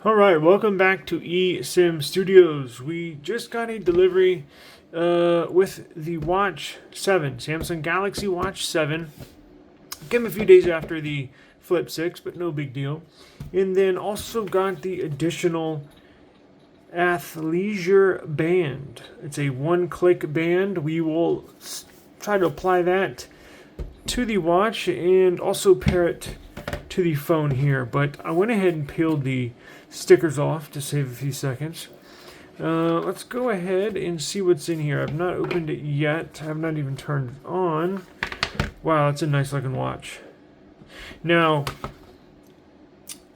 Alright, welcome back to eSIM Studios. We just got a delivery with the Watch 7, Samsung Galaxy Watch 7. Came a few days after the Flip 6, but no big deal. And then also got the additional athleisure band. It's a one-click band. We will try to apply that to the watch and also pair it to the phone here. But I went ahead and peeled the stickers off to save a few seconds. Let's go ahead and see what's in here. I've not opened it yet. I have not even turned it on. Wow, that's a nice looking watch. Now,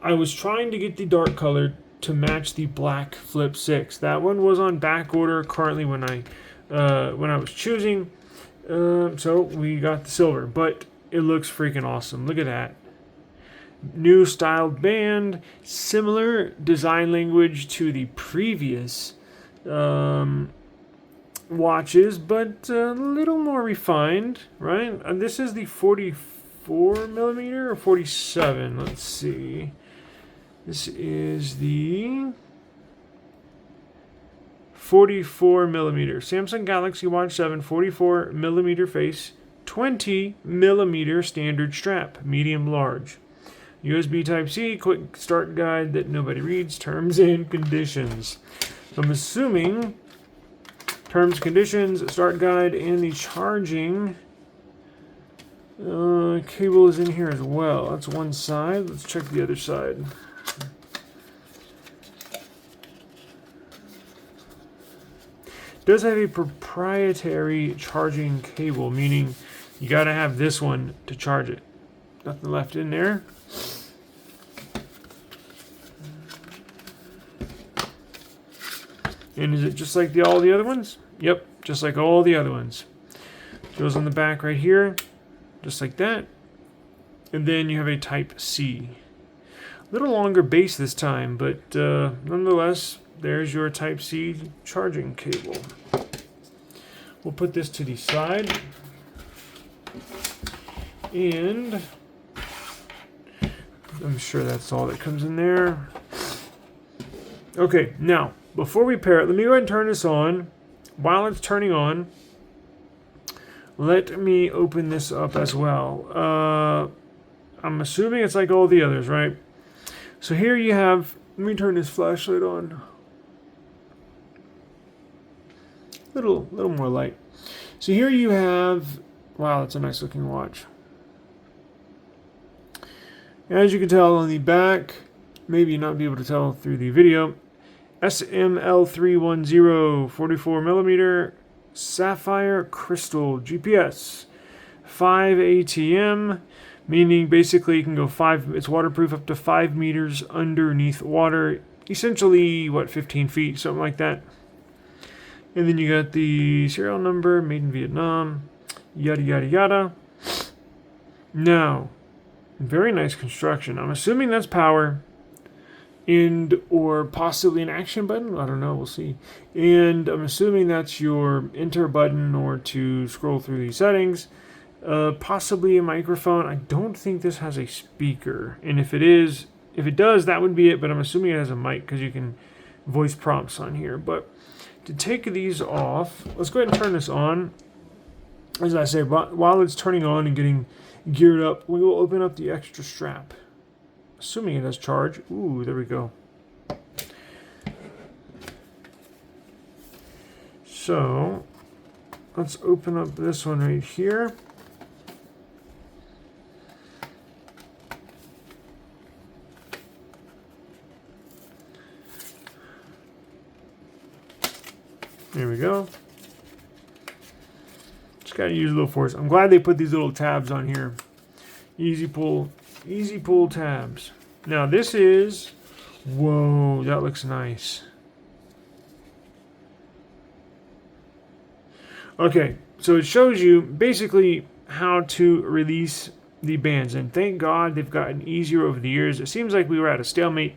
I was trying to get the dark color to match the black Flip 6. That one was on back order currently when I was choosing. So we got the silver, but it looks freaking awesome. Look at that. New styled band, similar design language to the previous watches, but a little more refined, right? And this is the 44 millimeter or 47. Let's see. This is the 44 millimeter Samsung Galaxy Watch 7 44 millimeter face, 20 millimeter standard strap, medium large. USB Type-C, quick start guide that nobody reads, terms and conditions. I'm assuming terms, conditions, start guide, and the charging cable is in here as well. That's one side. Let's check the other side. It does have a proprietary charging cable, meaning you got to have this one to charge it. Nothing left in there. And is it just like all the other ones? Yep, just like all the other ones. Goes on the back right here, just like that. And then you have a Type-C. A little longer base this time, but nonetheless, there's your Type-C charging cable. We'll put this to the side. And I'm sure that's all that comes in there. Okay, now, before we pair it, let me go ahead and turn this on. While it's turning on, let me open this up as well. I'm assuming it's like all the others, right? So here you have, let me turn this flashlight on. Little more light. So here you have, wow, that's a nice looking watch. As you can tell on the back, maybe not be able to tell through the video, SML310 44 millimeter sapphire crystal GPS, 5 ATM, meaning basically you can go 5. It's waterproof up to 5 meters underneath water, essentially 15 feet, something like that. And then you got the serial number, made in Vietnam, yada yada yada. Now, very nice construction. I'm assuming that's power. And or possibly an action button. I don't know. We'll see. And I'm assuming that's your enter button or to scroll through these settings. Possibly a microphone. I don't think this has a speaker. And if it does, that would be it. But I'm assuming it has a mic because you can voice prompts on here. But to take these off, let's go ahead and turn this on. As I say, while it's turning on and getting geared up, we will open up the extra strap. Assuming it has charge. Ooh, there we go. So, let's open up this one right here. There we go. Just gotta use a little force. I'm glad they put these little tabs on here. Easy pull tabs. Now this is, whoa, that looks nice. Okay, so it shows you basically how to release the bands, and thank God they've gotten easier over the years. It seems like we were at a stalemate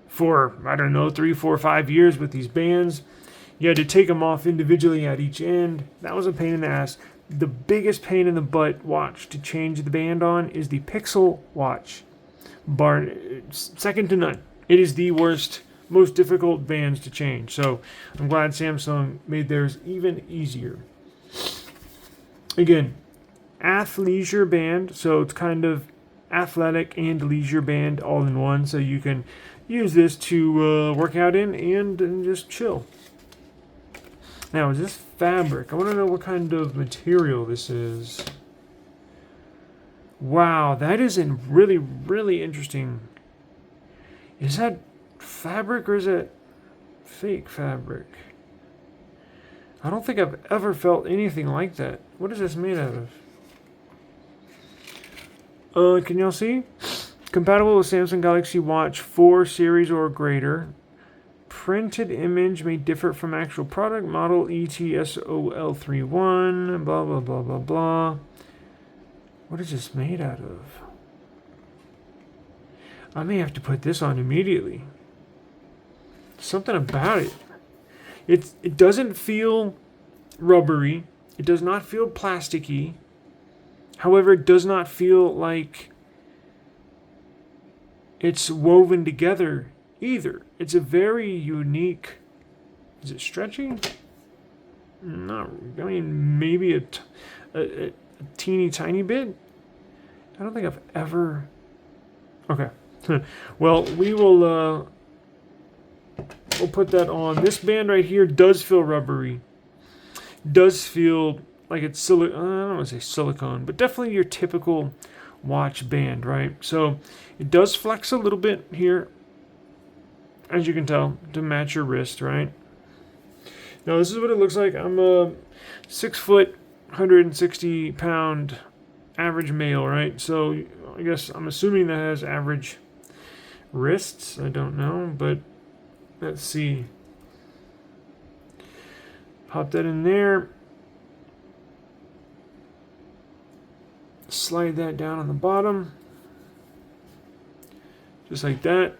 for, I don't know, 3, 4, 5 years with these bands. You had to take them off individually at each end. That was a pain in the ass. The biggest pain in the butt watch to change the band on is the Pixel watch. Second to none. It is the worst, most difficult bands to change. So I'm glad Samsung made theirs even easier. Again, athleisure band, so it's kind of athletic and leisure band all in one. So you can use this to work out in and just chill. Now, is this fabric? I want to know what kind of material this is. Wow, that is really, really interesting. Is that fabric or is that fake fabric? I don't think I've ever felt anything like that. What is this made out of? Can y'all see? Compatible with Samsung Galaxy Watch 4 series or greater. Printed image may differ from actual product. Model ETSOL31. Blah, blah, blah, blah, blah. What is this made out of? I may have to put this on immediately. Something about it. It doesn't feel rubbery. It does not feel plasticky. However, it does not feel like it's woven together either. It's a very unique... Is it stretchy? No, I mean, maybe a teeny tiny bit. I don't think I've ever... Okay. Well, we'll put that on. This band right here does feel rubbery. Does feel like it's I don't want to say silicone, but definitely your typical watch band, right? So it does flex a little bit here, as you can tell, to match your wrist, right? Now this is what it looks like. I'm a 6 foot, 160 pound average male, right? So I guess I'm assuming that has average wrists. I don't know, but let's see. Pop that in there. Slide that down on the bottom. Just like that.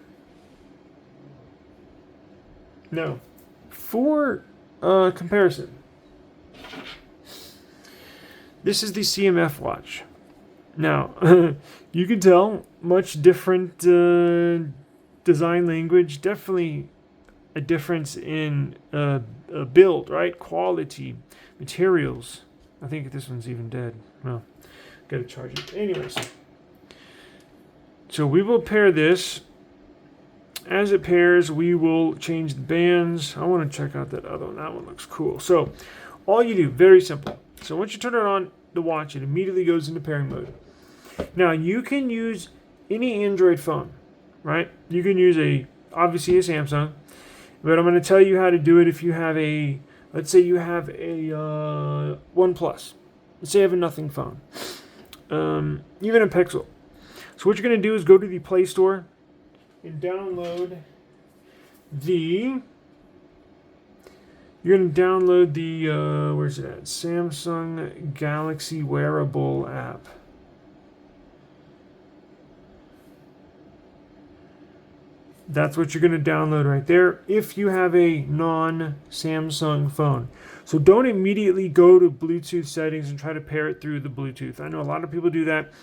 Now, for comparison, this is the CMF watch. Now, you can tell much different design language. Definitely a difference in build, right? Quality, materials. I think this one's even dead. Well, gotta charge it. Anyways, so we will pair this. As it pairs, we will change the bands. I want to check out that other one. That one looks cool. So all you do, very simple. So once you turn it on the watch, it immediately goes into pairing mode. Now you can use any Android phone, right? You can use obviously a Samsung, but I'm going to tell you how to do it if you have let's say you have a OnePlus. Let's say you have a nothing phone, even a Pixel. So what you're going to do is go to the Play Store and download where's it at? Samsung Galaxy Wearable app. That's what you're going to download right there if you have a non-Samsung phone. So don't immediately go to Bluetooth settings and try to pair it through the Bluetooth. I know a lot of people do that.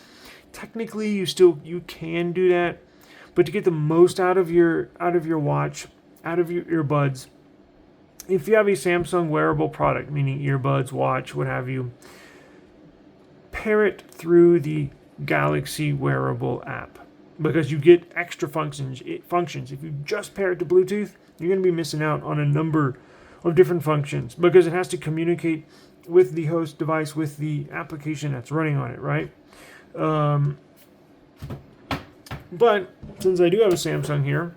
Technically, you can do that, but to get the most out of your watch, out of your earbuds, if you have a Samsung wearable product, meaning earbuds, watch, what have you, pair it through the Galaxy Wearable app because you get extra functions. If you just pair it to Bluetooth, you're going to be missing out on a number of different functions because it has to communicate with the host device, with the application that's running on it, right? But since I do have a Samsung here,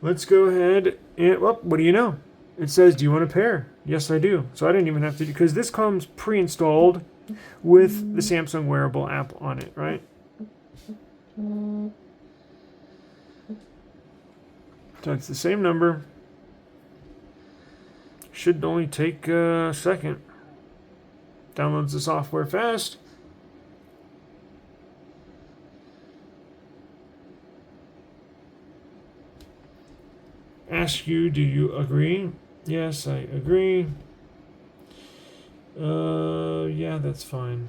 let's go ahead and, well, what do you know? It says, do you want to pair? Yes, I do. So I didn't even have to, because this comes pre-installed with the Samsung Wearable app on it, right? So it's the same number. Should only take a second. Downloads the software fast. Ask you, do you agree? Yes, I agree. Yeah, that's fine.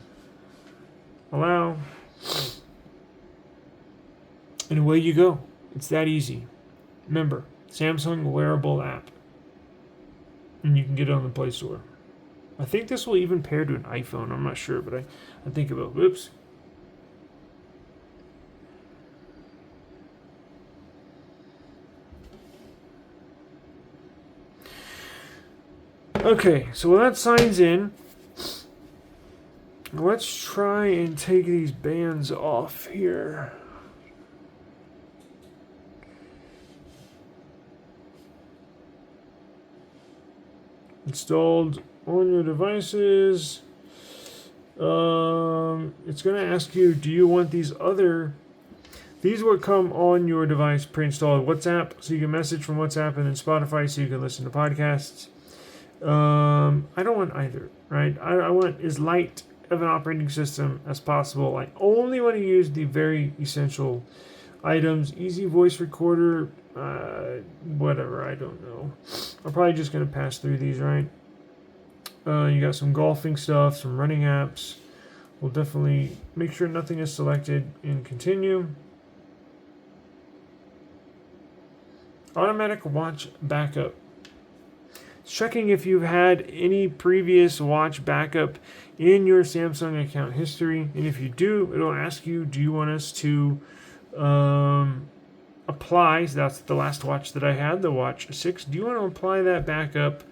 Allow. And away you go. It's that easy. Remember, Samsung wearable app. And you can get it on the Play Store. I think this will even pair to an iPhone. I'm not sure, but I think about, whoops. Okay, so while that signs in, let's try and take these bands off here. Installed on your devices. It's going to ask you, do you want these would come on your device pre-installed. WhatsApp, so you can message from WhatsApp, and then Spotify, so you can listen to podcasts. I don't want either, right? I want as light of an operating system as possible. I only want to use the very essential items. Easy voice recorder, whatever, I don't know. I'm probably just going to pass through these, right? You got some golfing stuff, some running apps. We'll definitely make sure nothing is selected and continue. Automatic watch backup. Checking if you've had any previous watch backup in your Samsung account history. And if you do, it'll ask you, do you want us to apply, so that's the last watch that I had, the Watch 6. Do you want to apply that backup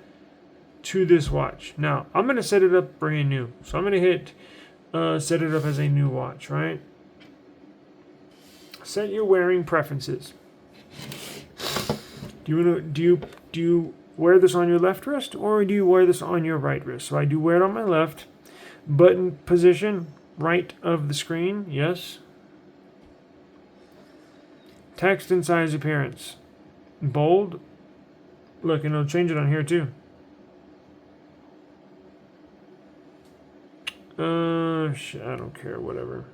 to this watch? Now, I'm going to set it up brand new. So I'm going to hit set it up as a new watch, right? Set your wearing preferences. Do you wear this on your left wrist, or do you wear this on your right wrist? So I do wear it on my left. Button position, right of the screen, yes. Text and size appearance. Bold. Look, and it'll change it on here too. I don't care, whatever.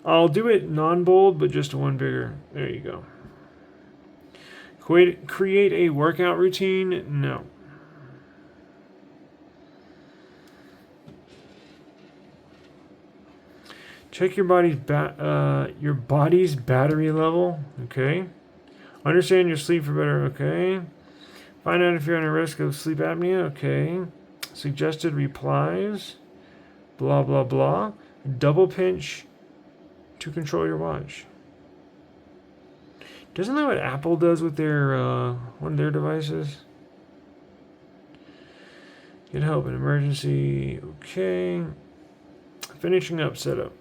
I'll do it non-bold, but just one bigger. There you go. Create a workout routine? No. Check your body's battery level. Okay. Understand your sleep for better. Okay. Find out if you're at a risk of sleep apnea. Okay. Suggested replies. Blah blah blah. Double pinch to control your watch. Doesn't that what Apple does with their one of their devices? Get help in emergency. Okay. Finishing up setup.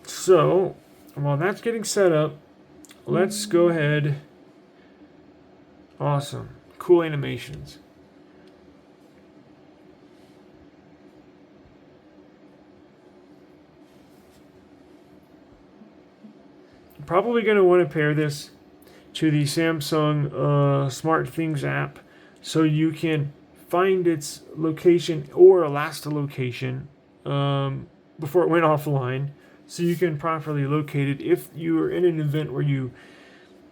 So, while that's getting set up, let's go ahead. Awesome. Cool animations. Probably going to want to pair this to the Samsung Smart Things app so you can find its location or last location before it went offline, so you can properly locate it if you are in an event where you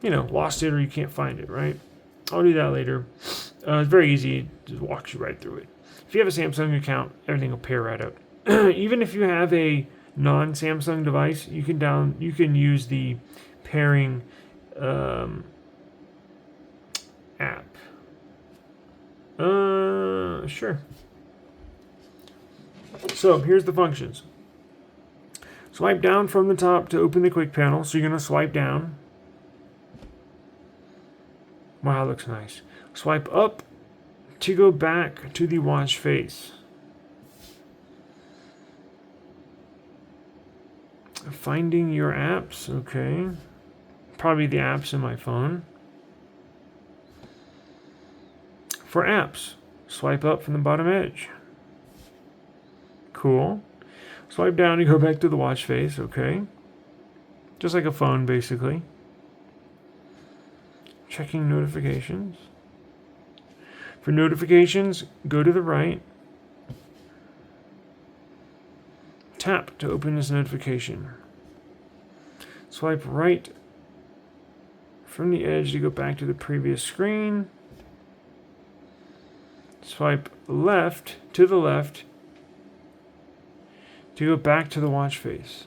lost it or you can't find it, right? I'll do that later. It's very easy. It just walks you right through it. If you have a Samsung account, everything will pair right out. Even if you have a non-Samsung device, you can use the pairing app. Sure. So here's the functions. Swipe down from the top to open the quick panel. So you're going to swipe down. Wow, that looks nice. Swipe up to go back to the watch face. Finding your apps, okay. Probably the apps in my phone. For apps, swipe up from the bottom edge. Cool. Swipe down to go back to the watch face, okay. Just like a phone, basically. Checking notifications. For notifications, go to the right. Tap to open this notification. Swipe right from the edge to go back to the previous screen. Swipe left to the left to go back to the watch face.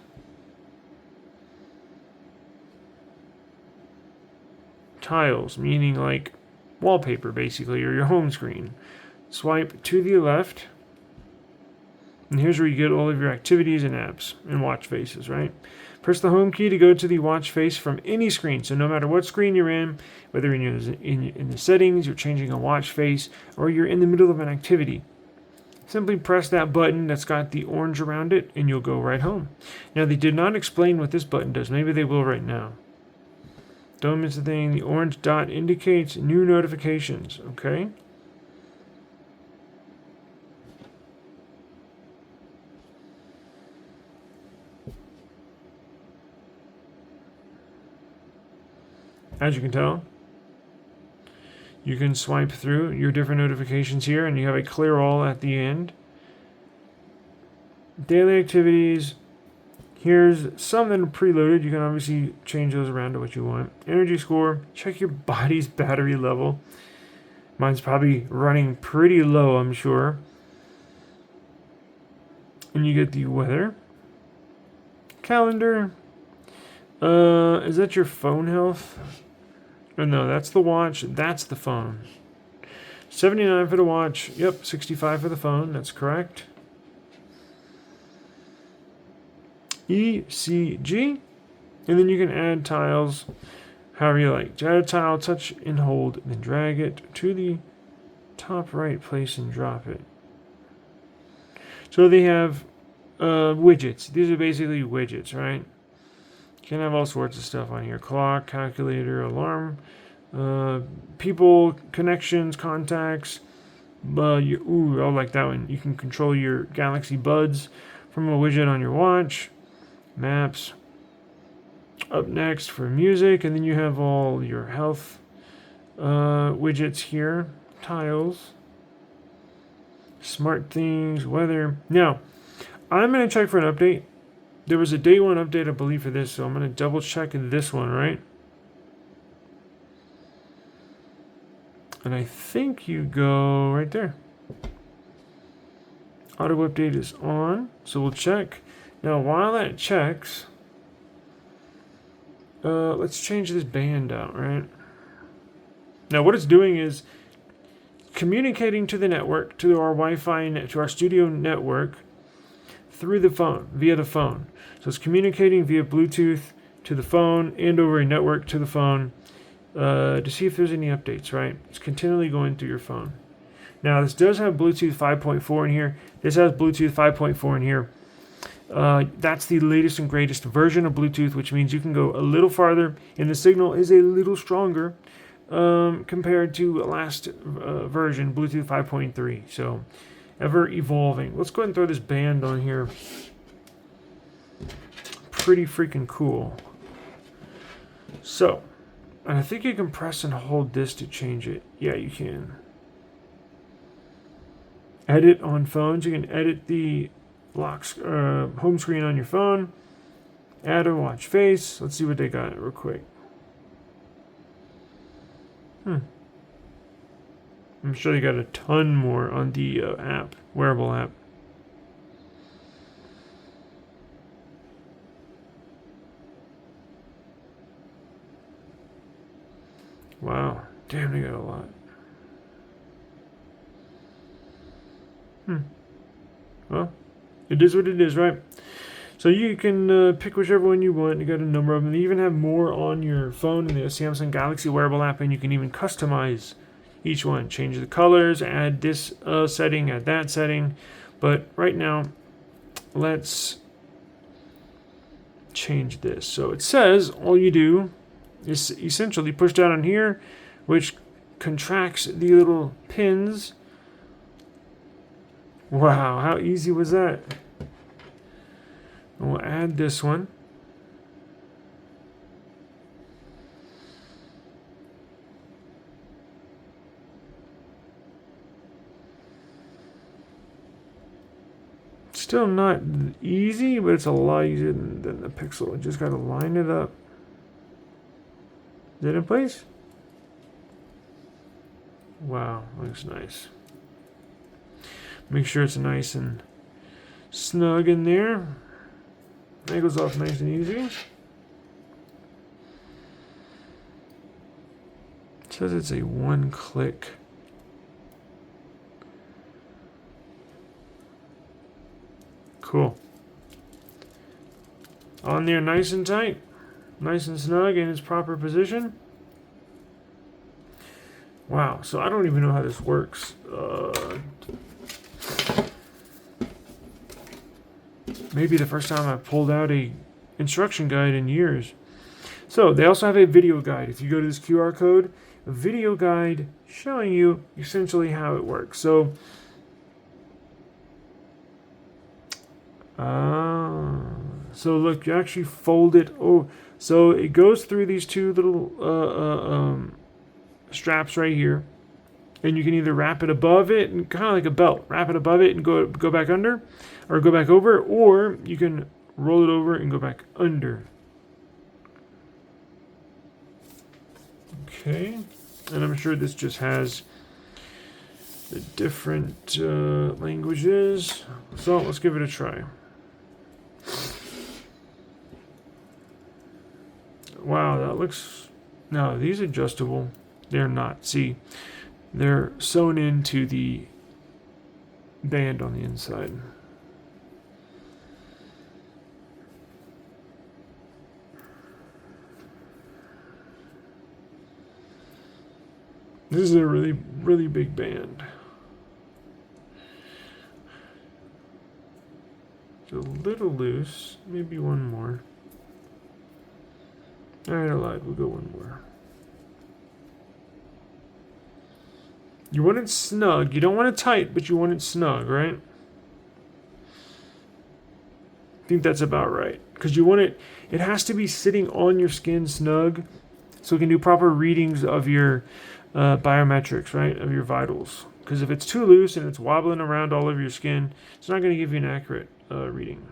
Tiles, meaning like wallpaper basically, or your home screen. Swipe to the left, and here's where you get all of your activities and apps and watch faces, right? Press the home key to go to the watch face from any screen. So no matter what screen you're in, whether in the settings, you're changing a watch face, or you're in the middle of an activity, simply press that button that's got the orange around it, and you'll go right home. Now, they did not explain what this button does. Maybe they will right now. Don't miss the thing. The orange dot indicates new notifications, okay? As you can tell, you can swipe through your different notifications here, and you have a clear all at the end. Daily activities. Here's some that are preloaded. You can obviously change those around to what you want. Energy score. Check your body's battery level. Mine's probably running pretty low, I'm sure. And you get the weather. Calendar. Is that your phone health? Oh, no, that's the watch. That's the phone. 79 for the watch. Yep, 65 for the phone. That's correct. ECG. And then you can add tiles however you like. To add a tile, touch and hold, then drag it to the top right place and drop it. So they have widgets. These are basically widgets, right? You can have all sorts of stuff on here. Clock, calculator, alarm, people, connections, contacts. I like that one. You can control your Galaxy Buds from a widget on your watch. Maps. Up next for music, and then you have all your health widgets here. Tiles. Smart things, weather. Now, I'm going to check for an update. There was a day one update, I believe, for this, so I'm going to double check this one, right? And I think you go right there. Auto update is on, so we'll check. Now, while that checks, let's change this band out, right? Now, what it's doing is communicating to the network, to our Wi-Fi, to our studio network, through the phone, via the phone. So it's communicating via Bluetooth to the phone and over a network to the phone to see if there's any updates, right? It's continually going through your phone. Now, this does have Bluetooth 5.4 in here. This has Bluetooth 5.4 in here. That's the latest and greatest version of Bluetooth, which means you can go a little farther, and the signal is a little stronger compared to last version, Bluetooth 5.3. So, ever evolving. Let's go ahead and throw this band on here. Pretty freaking cool. So, and I think you can press and hold this to change it. Yeah, you can. Edit on phones. You can edit the home screen on your phone. Add a watch face. Let's see what they got real quick. I'm sure they got a ton more on the app, wearable app. Wow. Damn, they got a lot. Well, it is what it is, right? So you can pick whichever one you want. You got a number of them. They even have more on your phone in the Samsung Galaxy wearable app, and you can even customize each one. Change the colors, add this setting, add that setting. But right now, let's change this. So it says all you do is essentially push down on here, which contracts the little pins. Wow, how easy was that? And we'll add this one. Still not easy, but it's a lot easier than the Pixel. I just got to line it up. Is it in place? Wow, looks nice. Make sure it's nice and snug in there. That goes off nice and easy. It says it's a one-click. Cool. On there nice and tight. Nice and snug in its proper position. Wow, so I don't even know how this works. Maybe the first time I pulled out a instruction guide in years. So they also have a video guide. If you go to this QR code, a video guide showing you essentially how it works. So, so look, you actually fold it. Oh, so it goes through these two little straps right here, and you can either wrap it above it and kind of like a belt, wrap it above it and go back under, or go back over, or you can roll it over and go back under. Okay, and I'm sure this just has the different languages. So let's give it a try. Wow, that looks... No, these adjustable. They're not. See, they're sewn into the band on the inside. This is a really, really big band. It's a little loose. Maybe one more. Alright, I lied. We'll go one more. You want it snug. You don't want it tight, but you want it snug, right? I think that's about right. Because you want it... It has to be sitting on your skin snug so it can do proper readings of your biometrics, right? Of your vitals. Because if it's too loose and it's wobbling around all over your skin, it's not going to give you an accurate reading.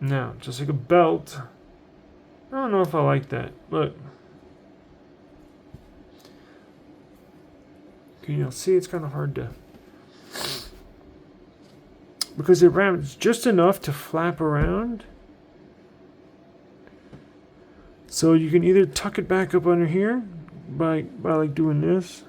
Now, just like a belt. I don't know if I like that. Look. Can you see? It's kind of hard to... Because it wraps just enough to flap around. So you can either tuck it back up under here by like doing this.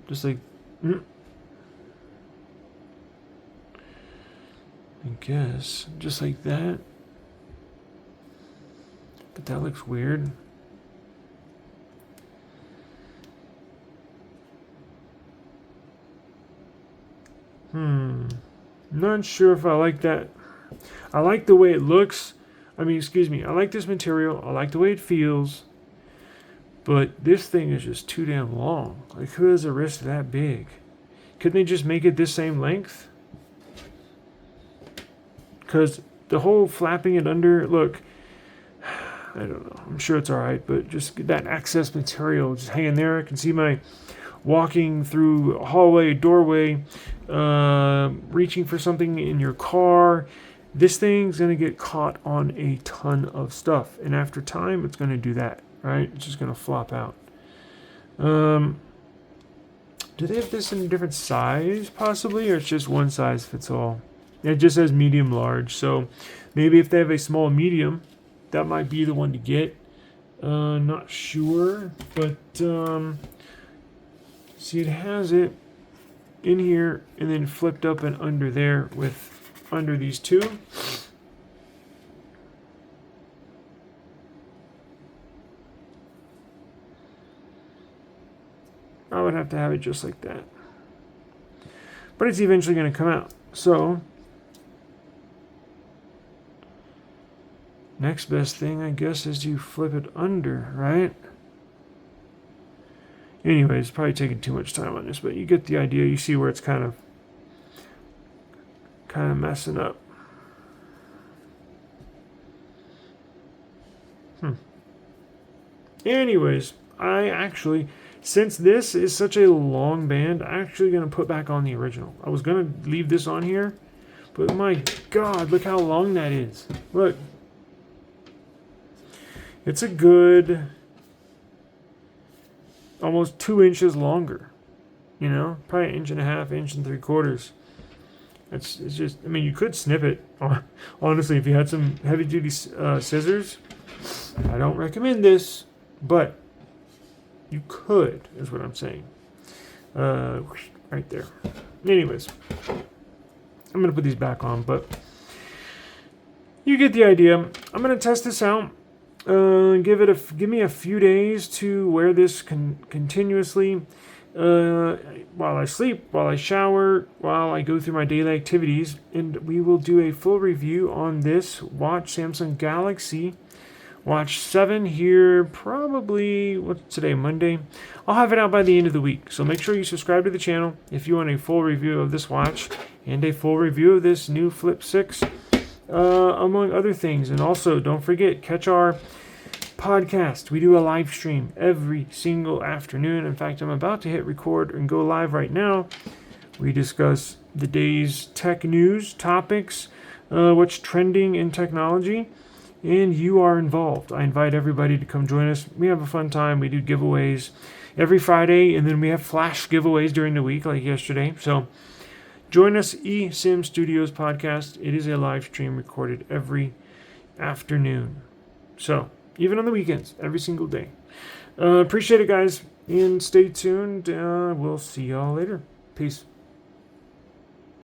Just like, I guess, just like that. But that looks weird. Not sure if I like that. I like the way it looks. I mean, excuse me. I like this material. I like the way it feels. But this thing is just too damn long. Like, who has a wrist that big? Couldn't they just make it this same length? Because the whole flapping it under, look, I don't know. I'm sure it's all right, but just that excess material just hanging there. I can see my walking through a hallway, doorway, reaching for something in your car. This thing's going to get caught on a ton of stuff. And after time, it's going to do that, right? It's just going to flop out. Do they have this in a different size, possibly? Or it's just one size fits all? It just says medium, large. So maybe if they have a small medium, that might be the one to get. Not sure. But, see, it has it in here and then flipped up and under there with under these two. I would have to have it just like that. But it's eventually going to come out. So, next best thing, I guess, is to flip it under, right? Anyways, probably taking too much time on this, but you get the idea. You see where it's kind of messing up. Anyways, I actually, since this is such a long band, I'm actually going to put back on the original. I was going to leave this on here, but my God, look how long that is. Look. It's a good almost 2 inches longer. You know, probably 1.5 inches, 1 3/4. It's just, I mean, you could snip it. Honestly, if you had some heavy duty scissors, I don't recommend this, but you could, is what I'm saying. Right there. Anyways, I'm going to put these back on, but you get the idea. I'm going to test this out. Give me a few days to wear this continuously. While I sleep, while I shower, while I go through my daily activities, and we will do a full review on this watch, Samsung Galaxy Watch 7 here, probably, what's today, Monday? I'll have it out by the end of the week, so make sure you subscribe to the channel if you want a full review of this watch and a full review of this new Flip 6, among other things. And also, don't forget, catch our podcast. We do a live stream every single afternoon. In fact, I'm about to hit record and go live right now. We discuss the day's tech news, topics, what's trending in technology, and you are involved. I invite everybody to come join us. We have a fun time. We do giveaways every Friday, and then we have flash giveaways during the week like yesterday. So join us, eSIM Studios Podcast. It is a live stream recorded every afternoon. So even on the weekends, every single day. Appreciate it, guys. And stay tuned. We'll see y'all later. Peace.